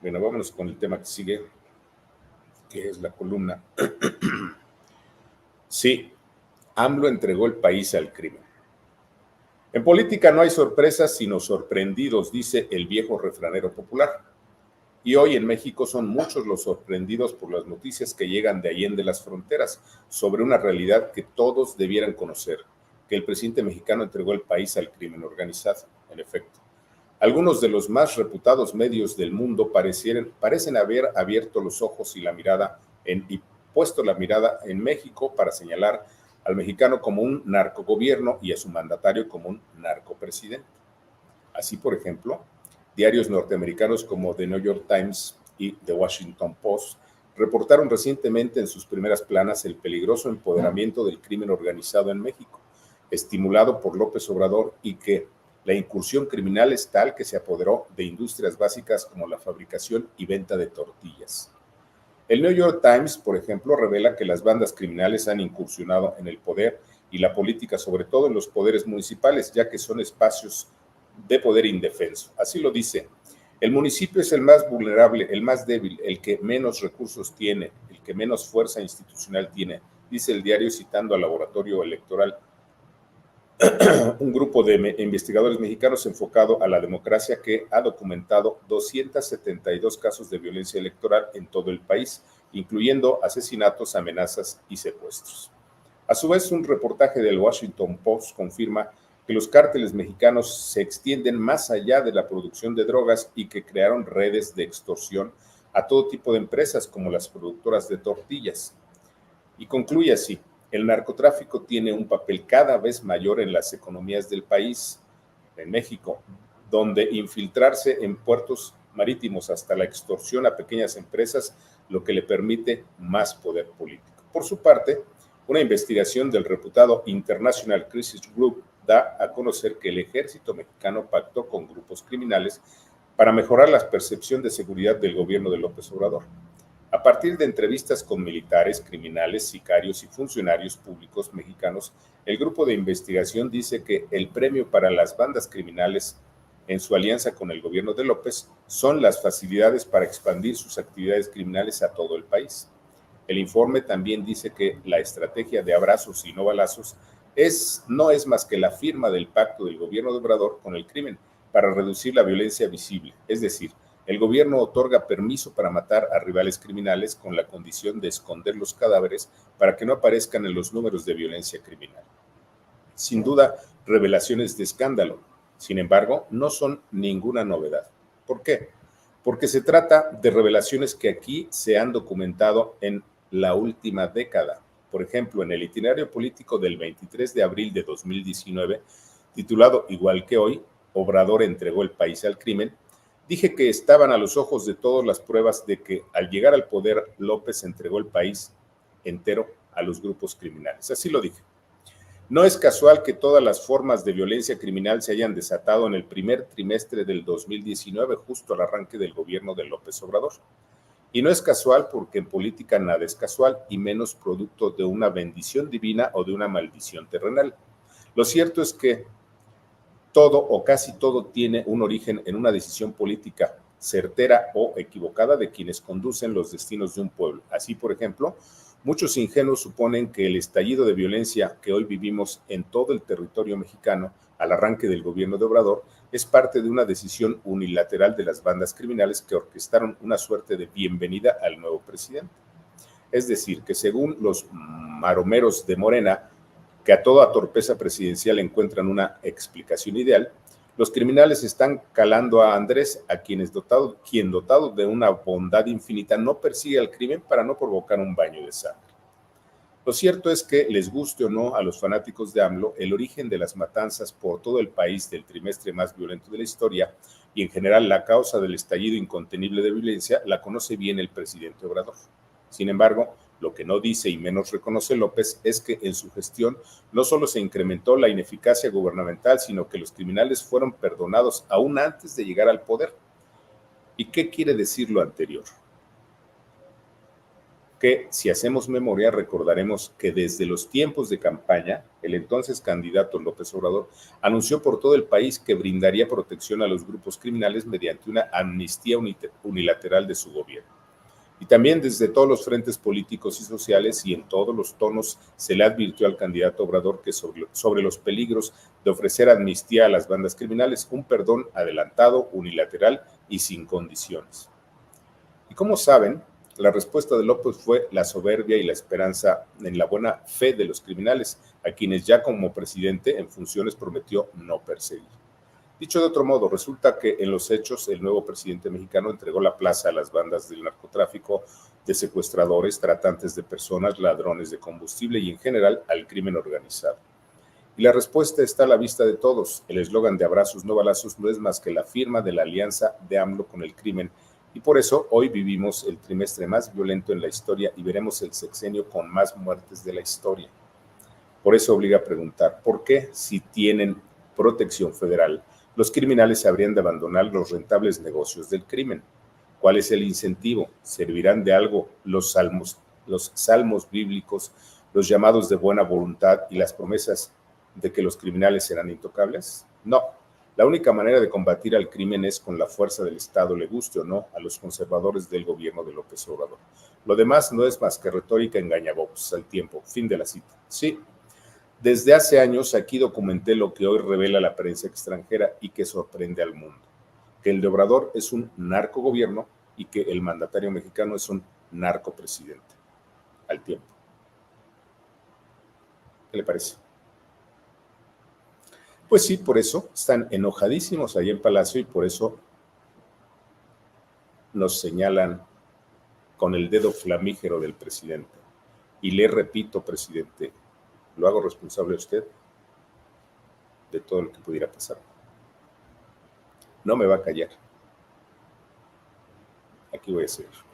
Bueno, vámonos con el tema que sigue, que es la columna. Sí, AMLO entregó el país al crimen. En política no hay sorpresas, sino sorprendidos, dice el viejo refranero popular. Y hoy en México son muchos los sorprendidos por las noticias que llegan de allende las fronteras sobre una realidad que todos debieran conocer, que el presidente mexicano entregó el país al crimen organizado, en efecto. Algunos de los más reputados medios del mundo parecen haber abierto los ojos y puesto la mirada en México para señalar al mexicano como un narcogobierno y a su mandatario como un narcopresidente. Así, por ejemplo, diarios norteamericanos como The New York Times y The Washington Post reportaron recientemente en sus primeras planas el peligroso empoderamiento del crimen organizado en México, estimulado por López Obrador, y que la incursión criminal es tal que se apoderó de industrias básicas como la fabricación y venta de tortillas. El New York Times, por ejemplo, revela que las bandas criminales han incursionado en el poder y la política, sobre todo en los poderes municipales, ya que son espacios de poder indefenso. Así lo dice: el municipio es el más vulnerable, el más débil, el que menos recursos tiene, el que menos fuerza institucional tiene, dice el diario citando al Laboratorio Electoral, un grupo de investigadores mexicanos enfocado a la democracia que ha documentado 272 casos de violencia electoral en todo el país, incluyendo asesinatos, amenazas y secuestros. A su vez, un reportaje del Washington Post confirma que los cárteles mexicanos se extienden más allá de la producción de drogas y que crearon redes de extorsión a todo tipo de empresas como las productoras de tortillas. Y concluye así: el narcotráfico tiene un papel cada vez mayor en las economías del país, en México, donde infiltrarse en puertos marítimos hasta la extorsión a pequeñas empresas, lo que le permite más poder político. Por su parte, una investigación del reputado International Crisis Group da a conocer que el ejército mexicano pactó con grupos criminales para mejorar la percepción de seguridad del gobierno de López Obrador. A partir de entrevistas con militares, criminales, sicarios y funcionarios públicos mexicanos, el grupo de investigación dice que el premio para las bandas criminales en su alianza con el gobierno de López son las facilidades para expandir sus actividades criminales a todo el país. El informe también dice que la estrategia de abrazos y no balazos no es más que la firma del pacto del gobierno de Obrador con el crimen para reducir la violencia visible, es decir, el gobierno otorga permiso para matar a rivales criminales con la condición de esconder los cadáveres para que no aparezcan en los números de violencia criminal. Sin duda, revelaciones de escándalo. Sin embargo, no son ninguna novedad. ¿Por qué? Porque se trata de revelaciones que aquí se han documentado en la última década. Por ejemplo, en el itinerario político del 23 de abril de 2019, titulado Igual que hoy, Obrador entregó el país al crimen, dije que estaban a los ojos de todos las pruebas de que al llegar al poder, López entregó el país entero a los grupos criminales. Así lo dije. No es casual que todas las formas de violencia criminal se hayan desatado en el primer trimestre del 2019, justo al arranque del gobierno de López Obrador. Y no es casual porque en política nada es casual, y menos producto de una bendición divina o de una maldición terrenal. Lo cierto es que todo o casi todo tiene un origen en una decisión política certera o equivocada de quienes conducen los destinos de un pueblo. Así, por ejemplo, muchos ingenuos suponen que el estallido de violencia que hoy vivimos en todo el territorio mexicano al arranque del gobierno de Obrador es parte de una decisión unilateral de las bandas criminales que orquestaron una suerte de bienvenida al nuevo presidente. Es decir, que según los maromeros de Morena, que a toda torpeza presidencial encuentran una explicación ideal, los criminales están calando a Andrés, quien dotado de una bondad infinita no persigue al crimen para no provocar un baño de sangre. Lo cierto es que, les guste o no a los fanáticos de AMLO, el origen de las matanzas por todo el país del trimestre más violento de la historia y en general la causa del estallido incontenible de violencia la conoce bien el presidente Obrador. Sin embargo, lo que no dice y menos reconoce López es que en su gestión no solo se incrementó la ineficacia gubernamental, sino que los criminales fueron perdonados aún antes de llegar al poder. ¿Y qué quiere decir lo anterior? que si hacemos memoria recordaremos que desde los tiempos de campaña, el entonces candidato López Obrador anunció por todo el país que brindaría protección a los grupos criminales mediante una amnistía unilateral de su gobierno. Y también desde todos los frentes políticos y sociales y en todos los tonos se le advirtió al candidato Obrador que sobre los peligros de ofrecer amnistía a las bandas criminales, un perdón adelantado, unilateral y sin condiciones. Y como saben, la respuesta de López fue la soberbia y la esperanza en la buena fe de los criminales, a quienes ya como presidente en funciones prometió no perseguir. Dicho de otro modo, resulta que en los hechos el nuevo presidente mexicano entregó la plaza a las bandas del narcotráfico, de secuestradores, tratantes de personas, ladrones de combustible y en general al crimen organizado. Y la respuesta está a la vista de todos. El eslogan de abrazos no balazos no es más que la firma de la alianza de AMLO con el crimen. Y por eso hoy vivimos el trimestre más violento en la historia y veremos el sexenio con más muertes de la historia. Por eso obliga a preguntar, ¿por qué si tienen protección federal, los criminales habrían de abandonar los rentables negocios del crimen? ¿Cuál es el incentivo? ¿Servirán de algo los salmos bíblicos, los llamados de buena voluntad y las promesas de que los criminales serán intocables? No. La única manera de combatir al crimen es con la fuerza del Estado, le guste o no a los conservadores del gobierno de López Obrador. Lo demás no es más que retórica engañabobos al tiempo. Fin de la cita. Sí. Desde hace años aquí documenté lo que hoy revela la prensa extranjera y que sorprende al mundo, que el de Obrador es un narcogobierno y que el mandatario mexicano es un narcopresidente, al tiempo. ¿Qué le parece? Pues sí, por eso están enojadísimos ahí en Palacio y por eso nos señalan con el dedo flamígero del presidente. Y le repito, presidente, lo hago responsable a usted de todo lo que pudiera pasar. No me va a callar. Aquí voy a seguir.